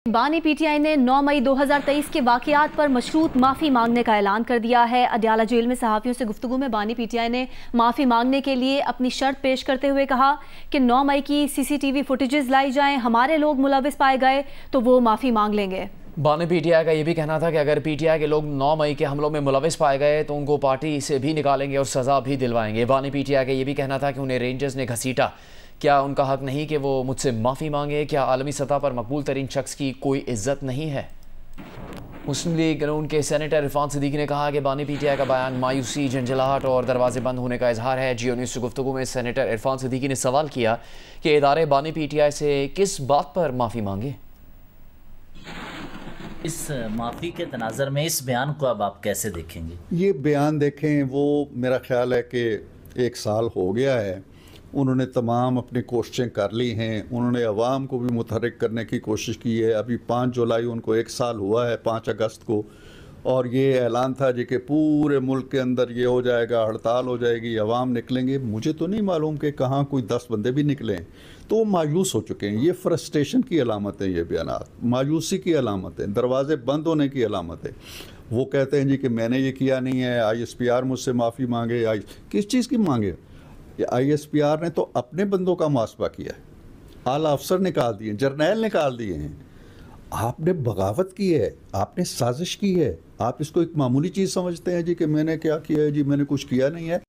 बानी पीटीआई ने 9 मई 2023 के वाकयात पर मशरूत माफ़ी मांगने का ऐलान कर दिया है। अडयाला जेल में सहाफ़ियों से गुफ्तगू में बानी पीटीआई ने माफ़ी मांगने के लिए अपनी शर्त पेश करते हुए कहा कि 9 मई की सीसीटीवी फुटेजेस लाई जाएं, हमारे लोग मुलविस पाए गए तो वो माफ़ी मांग लेंगे। बानी पीटीआई का ये भी कहना था कि अगर पीटीआई के लोग 9 मई के हमलों में मुलविस पाए गए तो उनको पार्टी से भी निकालेंगे और सज़ा भी दिलवाएंगे। बानी पीटीआई का ये भी कहना था कि उन्हें रेंजर्स ने घसीटा, क्या उनका हक नहीं कि वो मुझसे माफ़ी मांगे? क्या आलमी सतह पर मकबूल तरीन शख्स की कोई इज्जत नहीं है? मुस्लिम लीग नून के सेनेटर इरफान सिद्दीकी ने कहा कि बानी पीटीआई का बयान मायूसी, झंझलाहट और दरवाजे बंद होने का इजहार है। जियो न्यूज़ से गुफ्तगू में सेनेटर इरफान सिद्दीकी ने सवाल किया कि इदारे बानी पीटीआई से किस बात पर माफ़ी मांगे। इस माफ़ी के तनाज़र में इस बयान को अब आप कैसे देखेंगे? ये बयान देखें, वो मेरा ख्याल है कि 1 साल हो गया है, उन्होंने तमाम अपनी कोशिशें कर ली हैं, उन्होंने अवाम को भी मुतहरिक करने की कोशिश की है। अभी 5 जुलाई उनको 1 साल हुआ है, 5 अगस्त को, और ये ऐलान था जी कि पूरे मुल्क के अंदर ये हो जाएगा, हड़ताल हो जाएगी, अवाम निकलेंगे। मुझे तो नहीं मालूम कि कहाँ कोई 10 बंदे भी निकले हैं, तो वो मायूस हो चुके हैं। ये फ्रस्ट्रेशन की अलामत है, ये बयानात मायूसी की अलामत है, दरवाजे बंद होने की अलामत है। वो कहते हैं जी कि मैंने ये किया नहीं है, ISPR मुझसे माफ़ी मांगे। किस चीज़ की मांगे? ISPR ने तो अपने बंदों का मुआसबा किया है, आला अफसर निकाल दिए, जर्नैल निकाल दिए हैं। आपने बगावत की है, आपने साजिश की है। आप इसको एक मामूली चीज़ समझते हैं जी कि मैंने क्या किया है, जी मैंने कुछ किया नहीं है।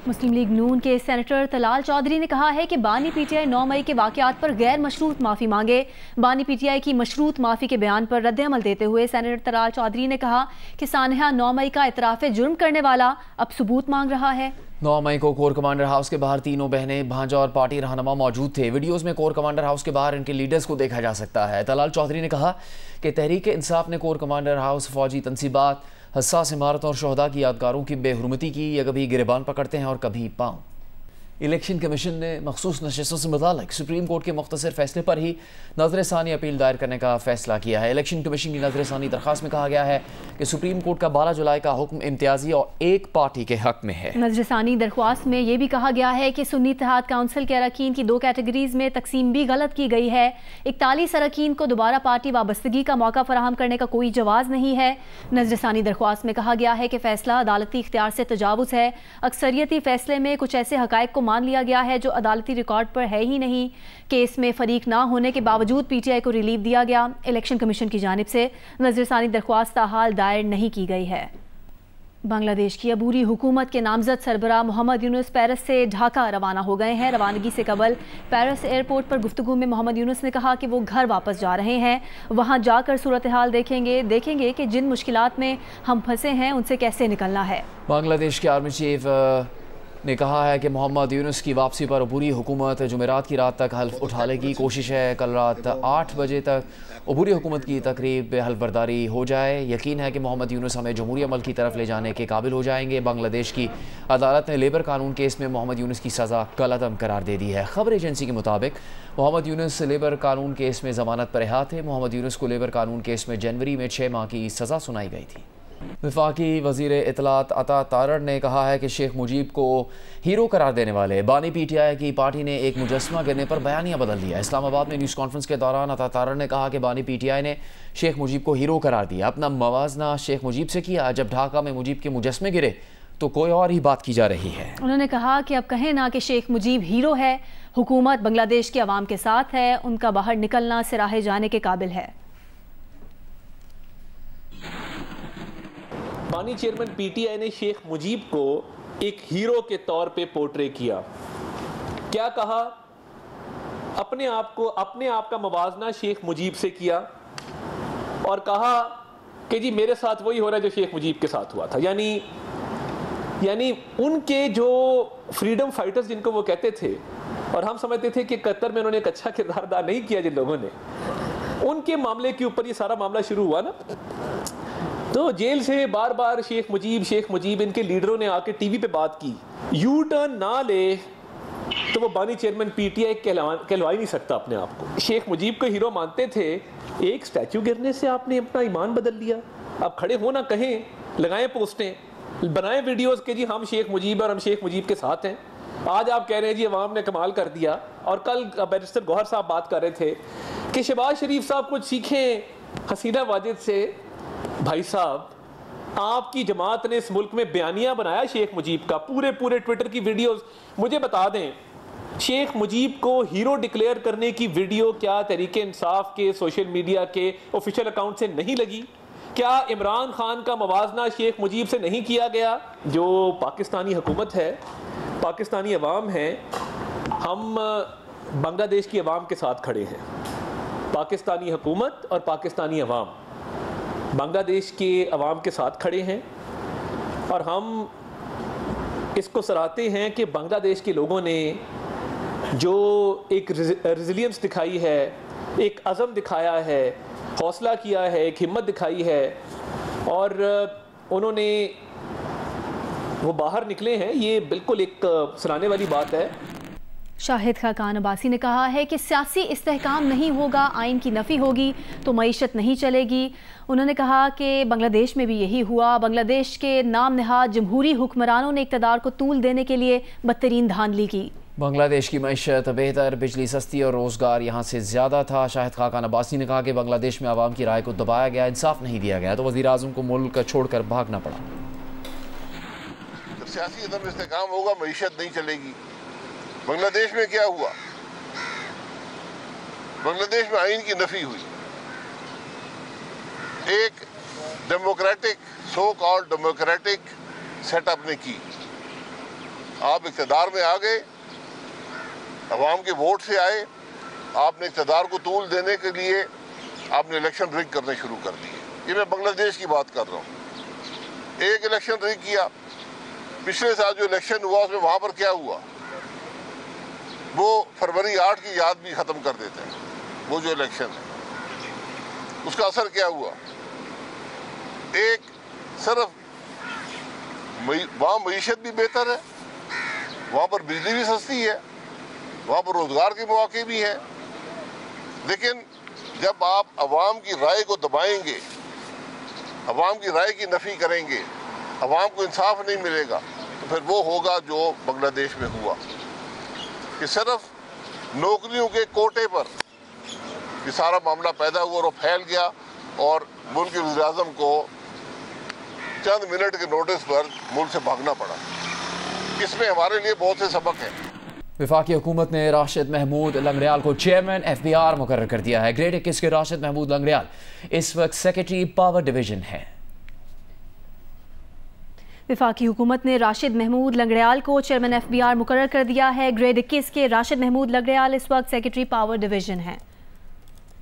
मुस्लिम लीग नून के सेनेटर तलाल चौधरी ने कहा है कि बानी पीटीआई 9 मई के वाकयात पर गैर मशरूत माफ़ी मांगे। बानी पीटीआई की मशरूत माफ़ी के बयान पर रद्द-ए-अमल देते हुए सेनेटर तलाल चौधरी ने कहा कि सानहा 9 मई का इतराफ़ जुर्म करने वाला अब सबूत मांग रहा है। 9 मई को कोर कमांडर हाउस के बाहर तीनों बहनें, भांजा और पार्टी रहनुमा मौजूद थे। वीडियोस में कोर कमांडर हाउस के बाहर इनके लीडर्स को देखा जा सकता है। तलाल चौधरी ने कहा कि तहरीक इंसाफ ने कोर कमांडर हाउस, फौजी तनसीबात, हसास इमारतों और शहदा की यादगारों की बेहुरमती की। या कभी गिरबान पकड़ते हैं और कभी पाँव। इलेक्शन कमीशन ने मखसूस नशस्तों से मुताल्लिक़ सुप्रीम कोर्ट के मुख्तसर फैसले पर ही नज़र-ए-सानी अपील दायर करने का फैसला किया है। इलेक्शन कमीशन की नज़र-ए-सानी दरख्वास्त में कहा गया है कि सुप्रीम कोर्ट का 12 जुलाई का हुक्म इम्तियाजी और एक पार्टी के हक में है। नज़र-ए-सानी दरख्वास्त में यह भी कहा गया है कि सुन्नी इत्तेहाद काउंसिल के अरकान की 2 कैटेगरीज में तकसीम भी गलत की गई है। 41 अरकान को दोबारा पार्टी वाबस्तगी का मौका फराहम करने का कोई जवाज़ नहीं है। नज़र-ए-सानी दरख्वास्त में कहा गया है कि फैसला अदालती इख्तियार से तजावुज़ है। अक्सरियती फैसले में कुछ ऐसे हक़ाइक़ को मान लिया गया है जो अदालती रिकॉर्ड पर है ही नहीं। केस में फरीक ना होने के बावजूद पीटीआई को रिलीफ दिया गया। इलेक्शन कमीशन की जानिब से नज़र-ए-सानी दरख्वास्त ताहाल दायर नहीं की गई है। बांग्लादेश की अबूरी हुकूमत के नामजद सरबराह मोहम्मद यूनुस पेरिस से ढाका रवाना हो गए हैं। रवानगी से कबल पेरिस एयरपोर्ट पर गुफ्तगू में मोहम्मद यूनुस ने कहा कि वो घर वापस जा रहे हैं, वहाँ जाकर सूरत हाल देखेंगे कि जिन मुश्किलात में हम फंसे हैं उनसे कैसे निकलना है। बांग्लादेश के आर्मी चीफ ने कहा है कि मोहम्मद यूनुस की वापसी पर अबूरी हुकूमत जुमेरात की रात तक हल्फ उठाने की कोशिश है। कल रात 8 बजे तक अबूरी हुकूमत की तकरीब पे हल्फ बर्दारी हो जाए। यकीन है कि मोहम्मद यूनुस हमें जमहूरी अमल की तरफ ले जाने के काबिल हो जाएंगे। बांग्लादेश की अदालत ने लेबर कानून केस में मोहम्मद यूनुस की सज़ा कलअदम करार दे दी है। खबर एजेंसी के मुताबिक मोहम्मद यूनुस लेबर कानून केस में ज़मानत पर रिहा थे। मोहम्मद यूनुस को लेबर कानून केस में जनवरी में 6 माह की सज़ा सुनाई गई थी। वफाकी वज़ीर इत्तलात अता तारड़ ने कहा है कि शेख मुजीब को हीरो करार देने वाले बानी पीटीआई की पार्टी ने एक मुजस्समा गिरने पर बयानिया बदल दिया। इस्लामाबाद में न्यूज़ कॉन्फ्रेंस के दौरान अता तारड़ ने कहा कि बानी पीटीआई ने शेख मुजीब को हीरो करार दिया, अपना मवाजना शेख मुजीब से किया। जब ढाका में मुजीब के मुजस्समे गिरे तो कोई और ही बात की जा रही है। उन्होंने कहा कि अब कहें ना कि शेख मुजीब हीरो है, हुकूमत बांग्लादेश के अवाम के साथ है, उनका बाहर निकलना सिराहे जाने के काबिल है। बानी चेयरमैन पीटीआई ने शेख मुजीब को एक हीरो के तौर पे पोर्ट्रे किया। क्या कहा? अपने आप का मवाजना शेख मुजीब से किया और कहा कि जी मेरे साथ वही हो रहा है जो शेख मुजीब के साथ हुआ था। यानी उनके जो फ्रीडम फाइटर्स जिनको वो कहते थे और हम समझते थे कि कतर में उन्होंने एक अच्छा किरदार अदा नहीं किया जिन लोगों ने, उनके मामले के ऊपर ये सारा मामला शुरू हुआ ना। तो जेल से बार बार शेख मुजीब इनके लीडरों ने आके टीवी पे बात की। यू टर्न ना ले तो वो बानी चेयरमैन पीटीआई कहलवा ही नहीं सकता अपने आप को। शेख मुजीब को हीरो मानते थे, एक स्टैचू गिरने से आपने अपना ईमान बदल लिया। अब खड़े हो ना कहें, लगाएं पोस्टें, बनाएं वीडियोस के जी हम शेख मुजीब और हम शेख मुजीब के साथ हैं। आज आप कह रहे हैं जी अवाम ने कमाल कर दिया। और कल बैरिस्टर गौहर साहब बात कर रहे थे कि शहबाज शरीफ साहब कुछ सीखें हसीना वाजिद से। भाई साहब, आपकी जमात ने इस मुल्क में बयानिया बनाया शेख मुजीब का, पूरे ट्विटर की वीडियोस। मुझे बता दें, शेख मुजीब को हीरो डिक्लेयर करने की वीडियो क्या तहरीक इंसाफ के सोशल मीडिया के ऑफिशियल अकाउंट से नहीं लगी? क्या इमरान खान का मवाजना शेख मुजीब से नहीं किया गया? जो पाकिस्तानी हुकूमत है, पाकिस्तानी अवाम है, हम बांग्लादेश की अवाम के साथ खड़े हैं। पाकिस्तानी हुकूमत और पाकिस्तानी अवाम बांग्लादेश के अवाम के साथ खड़े हैं, और हम इसको सराहते हैं कि बांग्लादेश के लोगों ने जो एक रेजिलियंस दिखाई है, एक अज़म दिखाया है, हौसला किया है, एक हिम्मत दिखाई है, और उन्होंने वो बाहर निकले हैं, ये बिल्कुल एक सराहने वाली बात है। शाहिद खाकान अब्बासी ने कहा है कि सियासी इस्तेहकाम नहीं होगा, आइन की नफ़ी होगी तो मईशत नहीं चलेगी। उन्होंने कहा कि बांग्लादेश में भी यही हुआ। बांग्लादेश के नाम नहाद जमहूरी हुक्मरानों ने इक़्तिदार को तूल देने के लिए बदतरीन धांधली की। बांग्लादेश की मईशत बेहतर, बिजली सस्ती और रोज़गार यहाँ से ज़्यादा था। शाहिद खाकान अब्बासी ने कहा कि बांग्लादेश में आवाम की राय को दबाया गया, इंसाफ नहीं दिया गया, तो वज़ीर आज़म को मुल्क छोड़कर भागना पड़ा। जब सियासी अदम इस्तेहकाम होगा, मईशत नहीं चलेगी। बांग्लादेश में क्या हुआ? बांग्लादेश में आइन की नफी हुई। एक democratic, so called democratic setup ने की। आप इक़्तिदार में आ गए, अवाम के वोट से आए, आपने इक़्तिदार को तूल देने के लिए आपने इलेक्शन रिग करने शुरू कर दिए। ये मैं बांग्लादेश की बात कर रहा हूँ। एक इलेक्शन रिग किया, पिछले साल जो इलेक्शन हुआ उसमें वहाँ पर क्या हुआ वो फरवरी 8 की याद भी ख़त्म कर देते हैं। वो जो इलेक्शन है उसका असर क्या हुआ? एक सिर्फ वहाँ मईशत भी बेहतर है, वहाँ पर बिजली भी सस्ती है, वहाँ पर रोज़गार के मौके भी हैं, लेकिन जब आप अवाम की राय को दबाएंगे, अवाम की राय की नफ़ी करेंगे, अवाम को इंसाफ नहीं मिलेगा, तो फिर वो होगा जो बांग्लादेश में हुआ कि सिर्फ नौकरियों के कोटे पर ये सारा मामला पैदा हुआ और फैल गया, और मुल्क के वज़ीर आज़म को चंद मिनट के नोटिस पर मुल्क से भागना पड़ा। इसमें हमारे लिए बहुत से सबक हैं। वफाकी हुकूमत ने राशिद महमूद लंगड़ियाल को चेयरमैन FBI मुकर्रर कर दिया है। ग्रेड 21 के राशिद महमूद लंगड़ियाल इस वक्त सेक्रेटरी पावर डिवीजन है। वफाकी हुकूमत ने राशिद महमूद लंगड़ियाल को चेयरमैन FBI मुकर्रर कर दिया है। ग्रेड 21 के राशिद महमूद लंगड़ियाल इस वक्त सेक्रेटरी पावर डिवीजन है।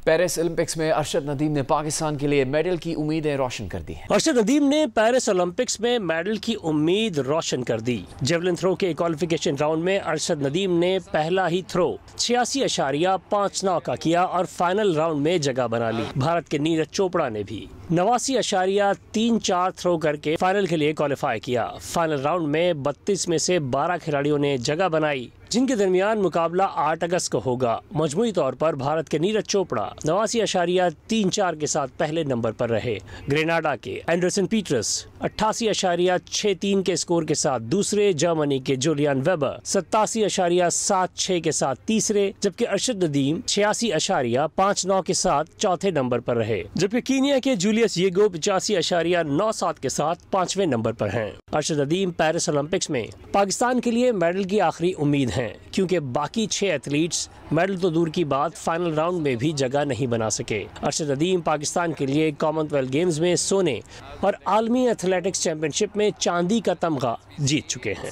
पेरिस ओलंपिक्स में अरशद नदीम ने पाकिस्तान के लिए मेडल की उम्मीदें रोशन कर दी हैं। अरशद नदीम ने पेरिस ओलंपिक्स में मेडल की उम्मीद रोशन कर दी। जेवलिन थ्रो के क्वालिफिकेशन राउंड में अरशद नदीम ने पहला ही थ्रो 86.59 का किया और फाइनल राउंड में जगह बना ली। भारत के नीरज चोपड़ा ने भी 89.34 थ्रो करके फाइनल के लिए क्वालिफाई किया। फाइनल राउंड में 32 में से 12 खिलाड़ियों ने जगह बनाई, जिनके दरमियान मुकाबला 8 अगस्त को होगा। मजमूई तौर पर भारत के नीरज चोपड़ा 89.34 के साथ पहले नंबर पर रहे। ग्रेनाडा के एंडरसन पीटर्स 88.63 के स्कोर के साथ दूसरे, जर्मनी के जूलियन वेबर 87.76 के साथ तीसरे, जबकि अरशद नदीम 86.59 के साथ चौथे नंबर पर रहे। जबकि कीनिया के जूलियस येगो 85.97 के साथ 5वें नंबर पर हैं। अरशद नदीम पेरिस ओलंपिक्स में पाकिस्तान के लिए मेडल की आखिरी उम्मीद है, क्योंकि बाकी 6 एथलीट्स मेडल तो दूर की बात फाइनल राउंड में भी जगह नहीं बना सके। अरशद नदीम पाकिस्तान के लिए कॉमनवेल्थ गेम्स में सोने और आलमी एथलेटिक्स चैंपियनशिप में चांदी का तमगा जीत चुके हैं।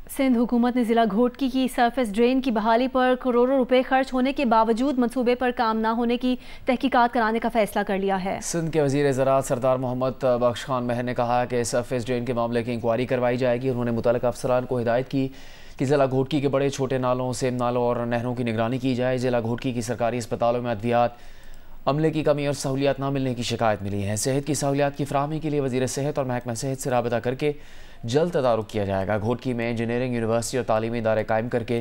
सिंध हुकूमत ने जिला घोटकी की सरफेस ड्रेन की बहाली पर करोड़ों रुपए खर्च होने के बावजूद मंसूबे पर काम न होने की तहकीकात कराने का फैसला कर लिया है। सिंध के वजीर ज़राअत सरदार मोहम्मद बख्श खान महर ने कहा कि सरफेस ड्रेन के मामले की इंक्वायरी करवाई जाएगी। उन्होंने मुतल्लिक़ अफसरान को हिदायत की कि ज़िला घोटकी के बड़े छोटे नालों, सेम नालों और नहरों की निगरानी की जाए। ज़िला घोटकी की सरकारी अस्पतालों में अद्वियात, अमले की कमी और सहूलियात न मिलने की शिकायत मिली है। सेहत की सहूलियात की फराहमी के लिए वज़ीर सेहत और महकमा सेहत से राबता करके जल्द तदारुक किया जाएगा। घोटकी में इंजीनियरिंग यूनिवर्सिटी और तालीमी इदारे कायम करके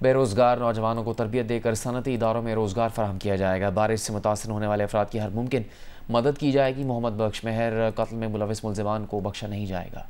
बेरोज़गार नौजवानों को तरबियत देकर सनती इदारों में रोज़गार फराहम किया जाएगा। बारिश से मुतासर होने वाले अफराद की हर मुमकिन मदद की जाएगी। मोहम्मद बख्श महर कत्ल में मुलविस मुल्ज़िमान को बख्शा नहीं जाएगा।